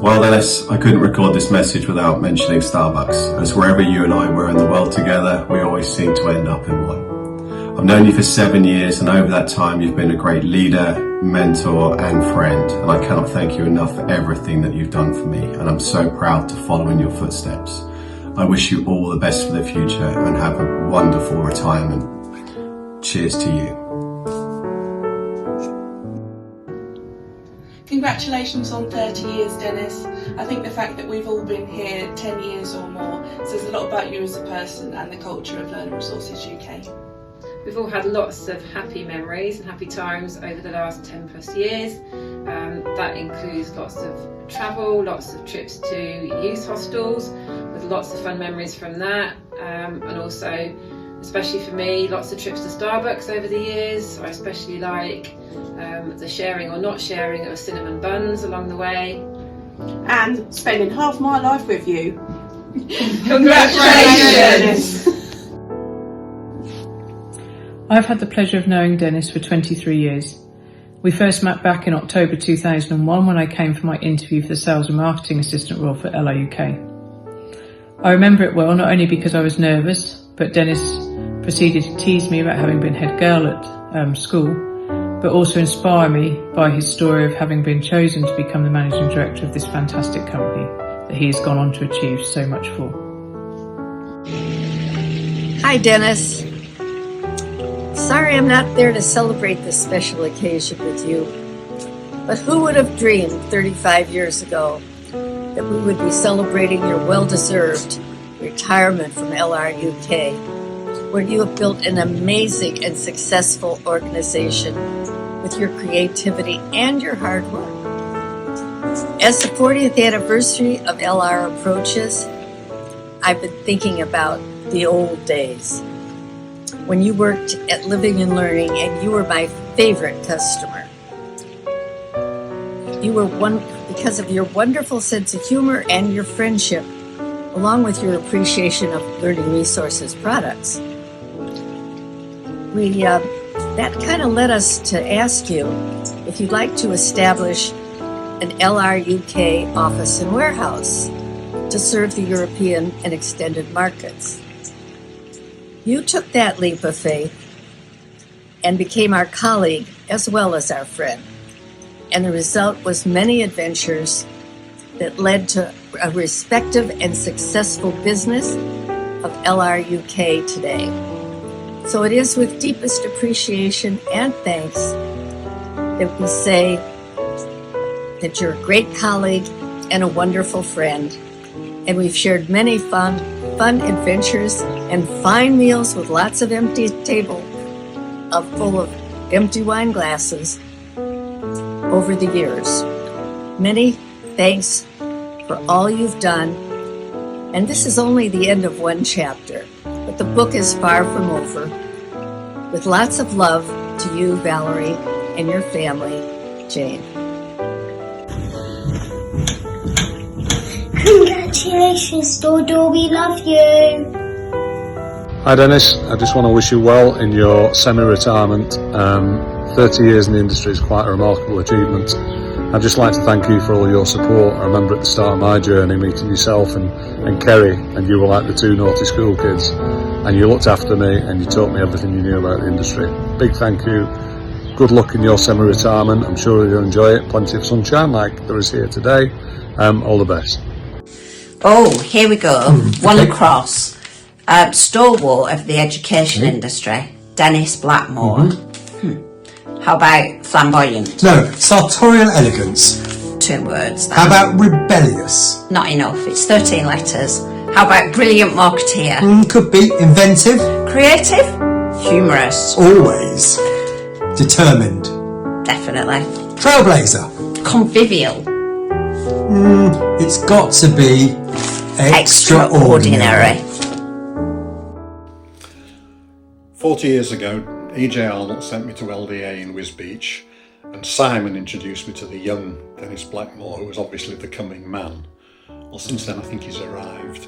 Well, Dennis, I couldn't record this message without mentioning Starbucks, as wherever you and I were in the world together, we always seem to end up in one. I've known you for 7 years, and over that time you've been a great leader, mentor and friend, and I cannot thank you enough for everything that you've done for me, and I'm so proud to follow in your footsteps. I wish you all the best for the future and have a wonderful retirement. Cheers to you. Congratulations on 30 years, Dennis. I think the fact that we've all been here 10 years or more says a lot about you as a person and the culture of Learning Resources UK. We've all had lots of happy memories and happy times over the last 10 plus years. That includes lots of travel, lots of trips to youth hostels, with lots of fun memories from that, and also, especially for me, lots of trips to Starbucks over the years. I especially like the sharing or not sharing of cinnamon buns along the way. And spending half my life with you. Congratulations! I've had the pleasure of knowing Dennis for 23 years. We first met back in October 2001 when I came for my interview for the Sales and Marketing Assistant role for LRUK. I remember it well, not only because I was nervous, but Dennis proceeded to tease me about having been head girl at school, but also inspire me by his story of having been chosen to become the managing director of this fantastic company that he has gone on to achieve so much for. Hi, Dennis. Sorry I'm not there to celebrate this special occasion with you, but who would have dreamed 35 years ago that we would be celebrating your well-deserved retirement from LRUK, where you have built an amazing and successful organization with your creativity and your hard work. As the 40th anniversary of LR approaches, I've been thinking about the old days when you worked at Living and Learning and you were my favorite customer. You were because of your wonderful sense of humor and your friendship, along with your appreciation of Learning Resources products. That kind of led us to ask you if you'd like to establish an LRUK office and warehouse to serve the European and extended markets. You took that leap of faith and became our colleague as well as our friend. And the result was many adventures that led to a respective and successful business of LRUK today. So it is with deepest appreciation and thanks that we say that you're a great colleague and a wonderful friend. And we've shared many fun adventures and fine meals with lots of empty table full of empty wine glasses over the years. Many thanks for all you've done. And this is only the end of one chapter, but the book is far from over. With lots of love to you, Valerie, and your family, Jane. Congratulations, Dodo, we love you. Hi Dennis, I just want to wish you well in your semi-retirement. 30 years in the industry is quite a remarkable achievement. I'd just like to thank you for all your support. I remember at the start of my journey meeting yourself and Kerry, and you were like the two naughty school kids, and you looked after me and you taught me everything you knew about the industry. Big thank you. Good luck in your semi-retirement. I'm sure you'll enjoy it. Plenty of sunshine like there is here today. All the best. Oh, here we go. One across. Stalwart of the education industry, Dennis Blackmore. How about flamboyant? No, sartorial elegance. 2 words. How about rebellious? Not enough, it's 13 letters. How about brilliant marketeer? Could be inventive. Creative? Humorous. Always. Determined. Definitely. Trailblazer. Convivial. It's got to be extraordinary. 40 years ago, EJ Arnold sent me to LDA in Wisbech, and Simon introduced me to the young Dennis Blackmore, who was obviously the coming man. Well, since then I think he's arrived,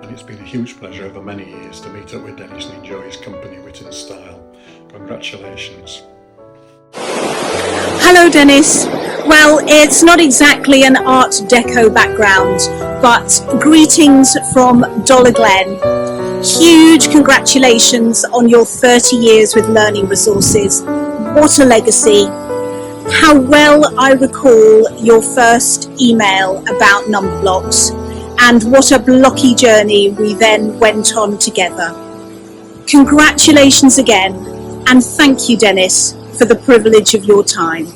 and it's been a huge pleasure over many years to meet up with Dennis and enjoy his company, wit and style. Congratulations. Hello, Dennis. Well, it's not exactly an Art Deco background, but greetings from Dollar Glen. Huge congratulations on your 30 years with Learning Resources. What a legacy. How well I recall your first email about number blocks, and what a blocky journey we then went on together. Congratulations again, and thank you, Dennis, for the privilege of your time.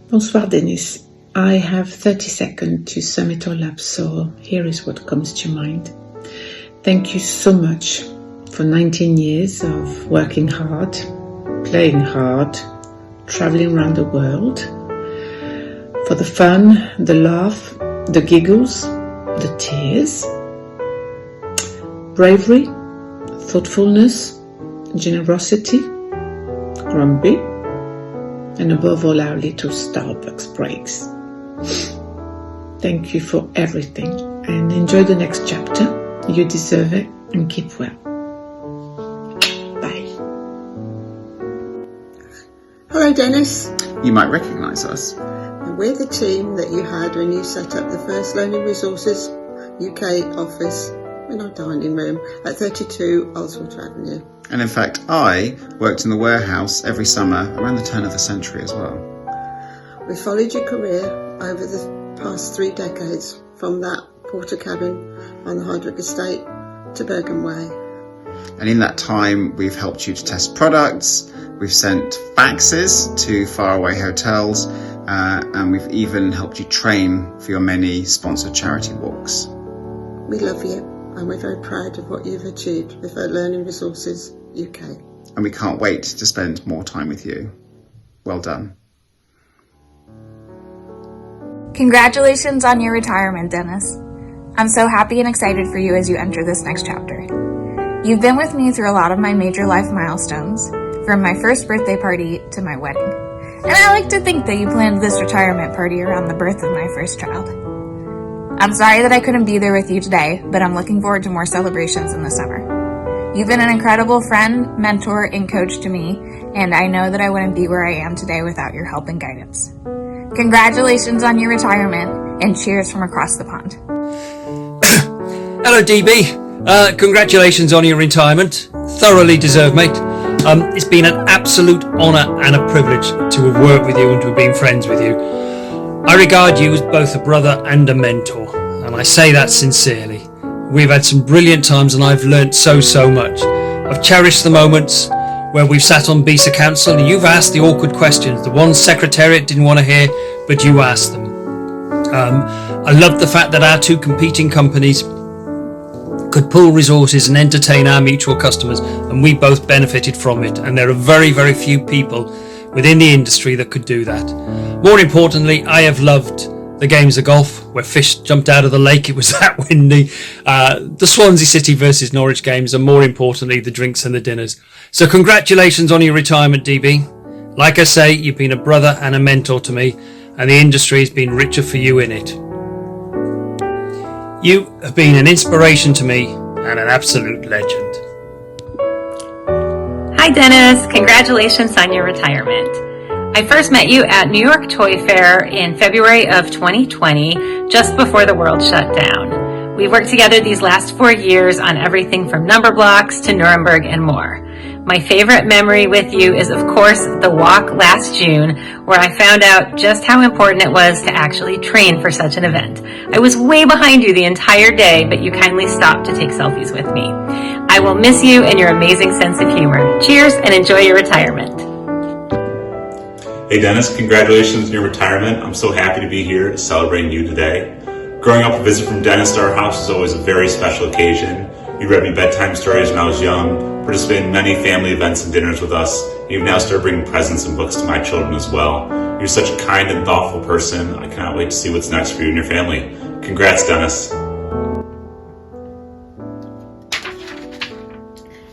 Bonsoir, Dennis. I have 30 seconds to sum it all up, so here is what comes to mind. Thank you so much for 19 years of working hard, playing hard, traveling around the world, for the fun, the laugh, the giggles, the tears, bravery, thoughtfulness, generosity, grumpy, and above all our little Starbucks breaks. Thank you for everything, and enjoy the next chapter. You deserve it, and keep well. Bye. Hello, Dennis. You might recognise us. We're the team that you had when you set up the first Learning Resources UK office in our dining room at 32 Oldswater Avenue. And in fact, I worked in the warehouse every summer around the turn of the century as well. We followed your career over the past 3 decades, from that porter cabin on the Hardwick Estate to Bergen Way. And in that time, we've helped you to test products, we've sent faxes to faraway hotels, and we've even helped you train for your many sponsored charity walks. We love you, and we're very proud of what you've achieved with Learning Resources UK. And we can't wait to spend more time with you. Well done. Congratulations on your retirement, Dennis. I'm so happy and excited for you as you enter this next chapter. You've been with me through a lot of my major life milestones, from my first birthday party to my wedding. And I like to think that you planned this retirement party around the birth of my first child. I'm sorry that I couldn't be there with you today, but I'm looking forward to more celebrations in the summer. You've been an incredible friend, mentor, and coach to me, and I know that I wouldn't be where I am today without your help and guidance. Congratulations on your retirement, and cheers from across the pond. Hello, DB. Congratulations on your retirement. Thoroughly deserved, mate. It's been an absolute honour and a privilege to have worked with you and to have been friends with you. I regard you as both a brother and a mentor, and I say that sincerely. We've had some brilliant times and I've learnt so much. I've cherished the moments where we've sat on BISA Council and you've asked the awkward questions, the ones Secretariat didn't want to hear, but you asked them. I loved the fact that our two competing companies could pool resources and entertain our mutual customers, and we both benefited from it, and there are very few people within the industry that could do that. More importantly, I have loved the games of golf where fish jumped out of the lake, it was that windy, the Swansea City versus Norwich games, and more importantly the drinks and the dinners. So congratulations on your retirement, DB. Like I say, you've been a brother and a mentor to me, and the industry has been richer for you in it. You have been an inspiration to me and an absolute legend. Hi Dennis, congratulations on your retirement. I first met you at New York Toy Fair in February of 2020, just before the world shut down. We've worked together these last 4 years on everything from number blocks to Nuremberg and more. My favorite memory with you is, of course, the walk last June, where I found out just how important it was to actually train for such an event. I was way behind you the entire day, but you kindly stopped to take selfies with me. I will miss you and your amazing sense of humor. Cheers and enjoy your retirement. Hey Dennis, congratulations on your retirement. I'm so happy to be here celebrating you today. Growing up, a visit from Dennis to our house is always a very special occasion. You read me bedtime stories when I was young, participated in many family events and dinners with us, and you've now started bringing presents and books to my children as well. You're such a kind and thoughtful person. I cannot wait to see what's next for you and your family. Congrats, Dennis.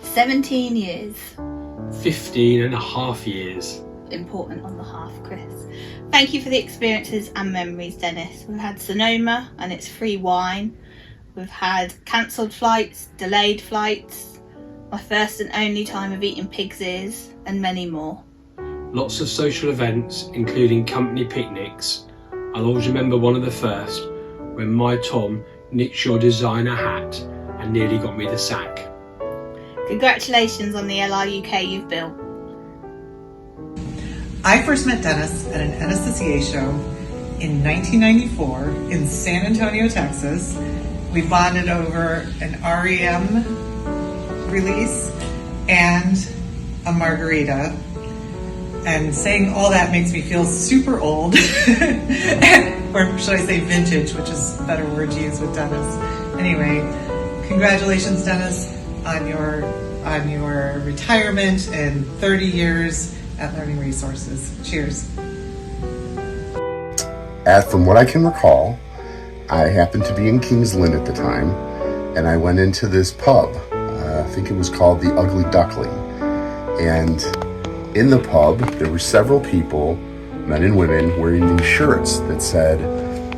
17 years. 15 and a half years. Important on the half, Chris. Thank you for the experiences and memories, Dennis. We've had Sonoma and its free wine. We've had cancelled flights, delayed flights, my first and only time of eating pig's ears, and many more. lots of social events, including company picnics. I'll always remember one of the first, when my Tom nicked your designer hat and nearly got me the sack. Congratulations on the LRUK you've built. I first met Dennis at an NSSEA show in 1994 in San Antonio, Texas. We bonded over an REM release and a margarita. And saying all that makes me feel super old, or should I say vintage, which is a better word to use with Dennis. Anyway, congratulations, Dennis, on your retirement and 30 years at Learning Resources. Cheers. From what I can recall, I happened to be in Kings Lynn at the time, and I went into this pub. I think it was called the Ugly Duckling. And in the pub, there were several people, men and women, wearing these shirts that said,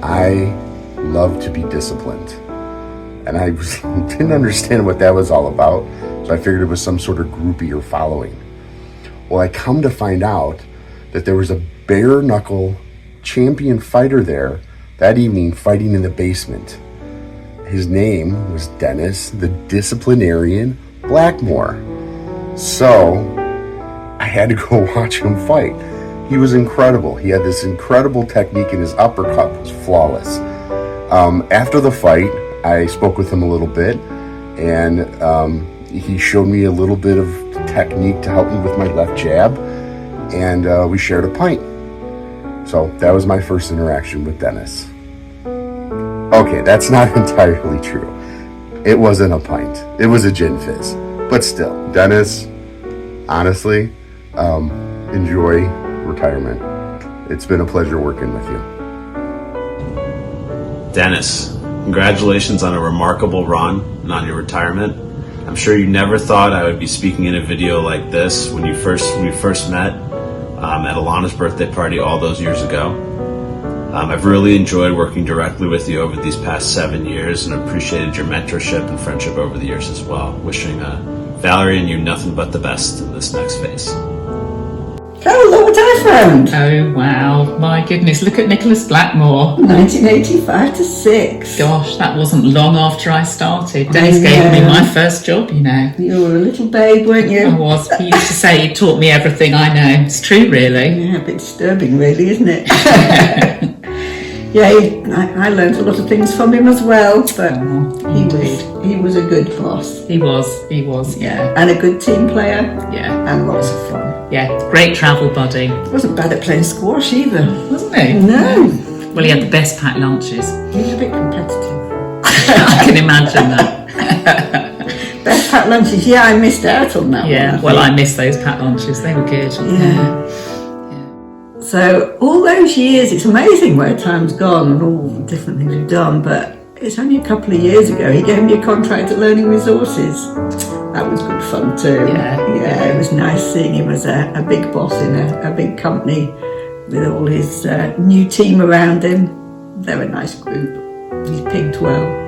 "I love to be disciplined." And I didn't understand what that was all about, so I figured it was some sort of groupie or following. Well, I come to find out that there was a bare knuckle champion fighter there that evening fighting in the basement. His name was Dennis the Disciplinarian Blackmore. So I had to go watch him fight. He was incredible. He had this incredible technique, and his uppercut was flawless. After the fight, I spoke with him a little bit, and he showed me a little bit of technique to help me with my left jab, and we shared a pint. So that was my first interaction with Dennis. Okay, that's not entirely true. It wasn't a pint. It was a gin fizz. But still, Dennis, honestly, enjoy retirement. It's been a pleasure working with you. Dennis, congratulations on a remarkable run and on your retirement. I'm sure you never thought I would be speaking in a video like this when we first met at Alana's birthday party all those years ago. I've really enjoyed working directly with you over these past 7 years and appreciated your mentorship and friendship over the years as well. Wishing Valerie and you nothing but the best in this next phase. Oh, look what I found! Oh wow, my goodness, look at Nicholas Blackmore. 1985 to 6. Gosh, that wasn't long after I started. Dennis gave me my first job, you know. You were a little babe, weren't you? I was. He used to say he taught me everything I know. It's true, really. Yeah, a bit disturbing, really, isn't it? Yeah, I learned a lot of things from him as well, but he was a good boss. He was, yeah. And a good team player. Yeah. And lots of fun. Yeah, great travel buddy. Wasn't bad at playing squash either. Wasn't he? No. Well, he had the best packed lunches. He was a bit competitive. I can imagine that. Best packed lunches, yeah, I missed out on that one. Yeah, well, I missed those packed lunches. They were good. Yeah. So all those years, it's amazing where time's gone and all the different things we've done, but it's only a couple of years ago he gave me a contract at Learning Resources. That was good fun too. Yeah, it was nice seeing him as a big boss in a big company with all his new team around him. They're a nice group. He's picked well.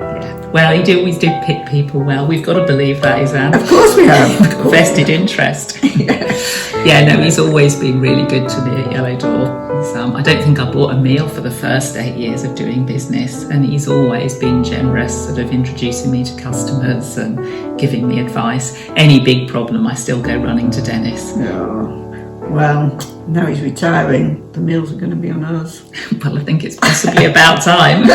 Well, he always did pick people well. We've got to believe that, Izanne. Of course we have. Vested interest. Yeah, no, he's always been really good to me at Yellow Door. I don't think I bought a meal for the first 8 years of doing business, and he's always been generous, sort of introducing me to customers and giving me advice. Any big problem, I still go running to Dennis. Oh, well, now he's retiring, the meals are going to be on us. Well, I think it's possibly about time.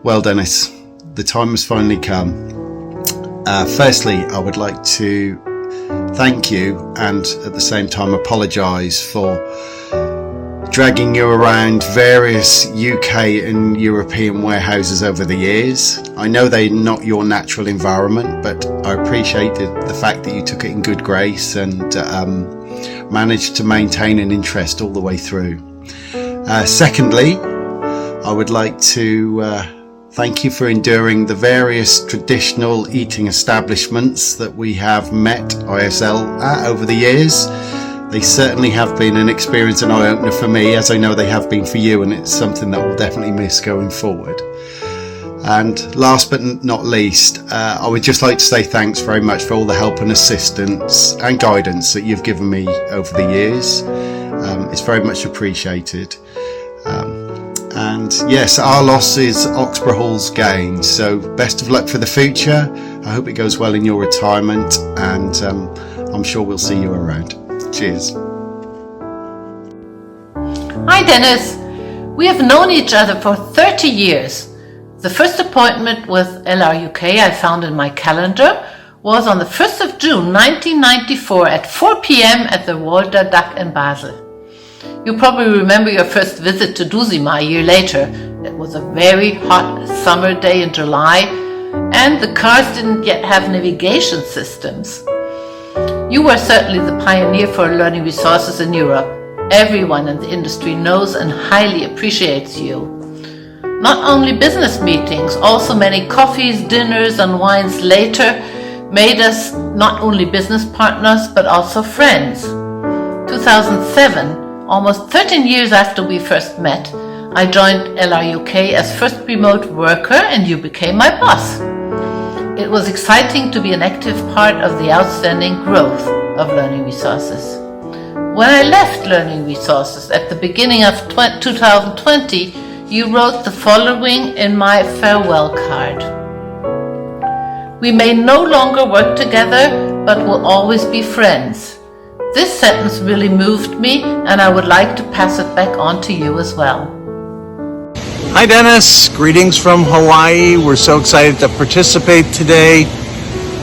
Well, Dennis, the time has finally come. Firstly, I would like to thank you and at the same time apologise for dragging you around various UK and European warehouses over the years. I know they're not your natural environment, but I appreciated the fact that you took it in good grace and managed to maintain an interest all the way through. Secondly, I would like to thank you for enduring the various traditional eating establishments that we have met ISL at over the years. They certainly have been an experience and eye-opener for me, as I know they have been for you, and it's something that we'll definitely miss going forward. And last but not least, I would just like to say thanks very much for all the help and assistance and guidance that you've given me over the years. It's very much appreciated. And yes, our loss is Oxborough Hall's gain. So best of luck for the future. I hope it goes well in your retirement, and I'm sure we'll see you around. Cheers. Hi Dennis. We have known each other for 30 years. The first appointment with LRUK I found in my calendar was on the 1st of June 1994 at 4 p.m. at the Walter Duck in Basel. You probably remember your first visit to Dusima a year later. It was a very hot summer day in July, and the cars didn't yet have navigation systems. You were certainly the pioneer for learning resources in Europe. Everyone in the industry knows and highly appreciates you. Not only business meetings, also many coffees, dinners and wines later made us not only business partners but also friends. 2007, almost 13 years after we first met, I joined LRUK as first remote worker and you became my boss. It was exciting to be an active part of the outstanding growth of Learning Resources. When I left Learning Resources at the beginning of 2020, you wrote the following in my farewell card. We may no longer work together, but will always be friends. This sentence really moved me, and I would like to pass it back on to you as well. Hi Dennis, greetings from Hawaii. We're so excited to participate today.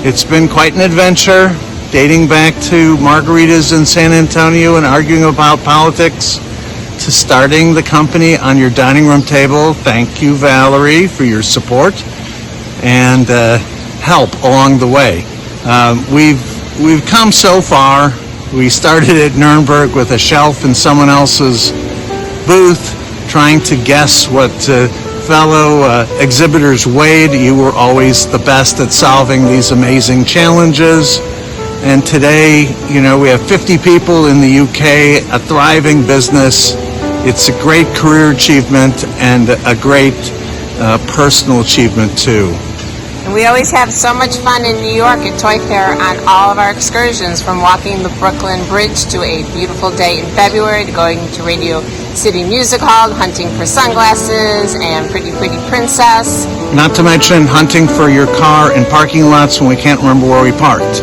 It's been quite an adventure, dating back to margaritas in San Antonio and arguing about politics, to starting the company on your dining room table. Thank you, Valerie, for your support and help along the way. We've come so far. We started at Nuremberg with a shelf in someone else's booth, trying to guess what fellow exhibitors weighed. You were always the best at solving these amazing challenges. And today, we have 50 people in the UK, a thriving business. It's a great career achievement and a great personal achievement too. And we always have so much fun in New York at Toy Fair on all of our excursions, from walking the Brooklyn Bridge to a beautiful day in February to going to Radio City Music Hall, hunting for sunglasses and Pretty Princess. Not to mention hunting for your car in parking lots when we can't remember where we parked.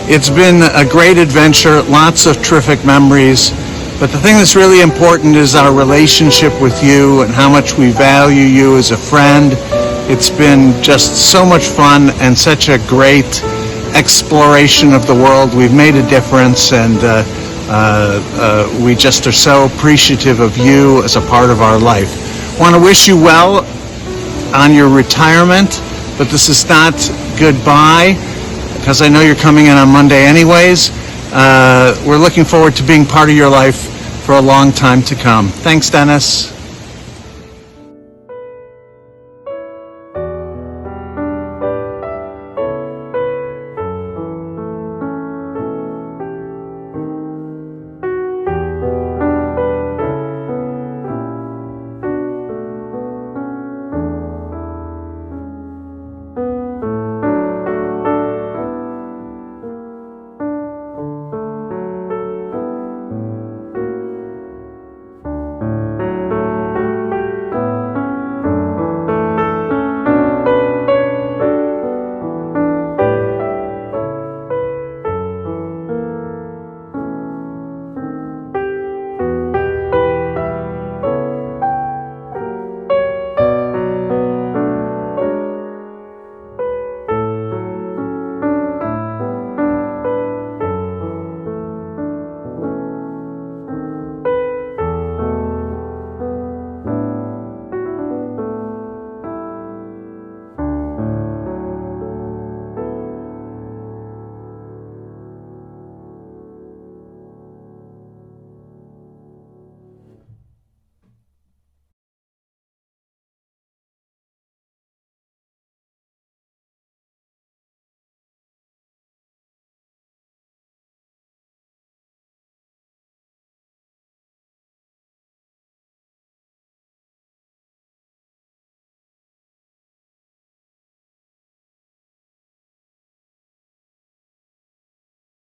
It's been a great adventure, lots of terrific memories, but the thing that's really important is our relationship with you and how much we value you as a friend. It's been just so much fun and such a great exploration of the world. We've made a difference, and we just are so appreciative of you as a part of our life. Want to wish you well on your retirement, but this is not goodbye, because I know you're coming in on Monday anyways. We're looking forward to being part of your life for a long time to come. Thanks, Dennis.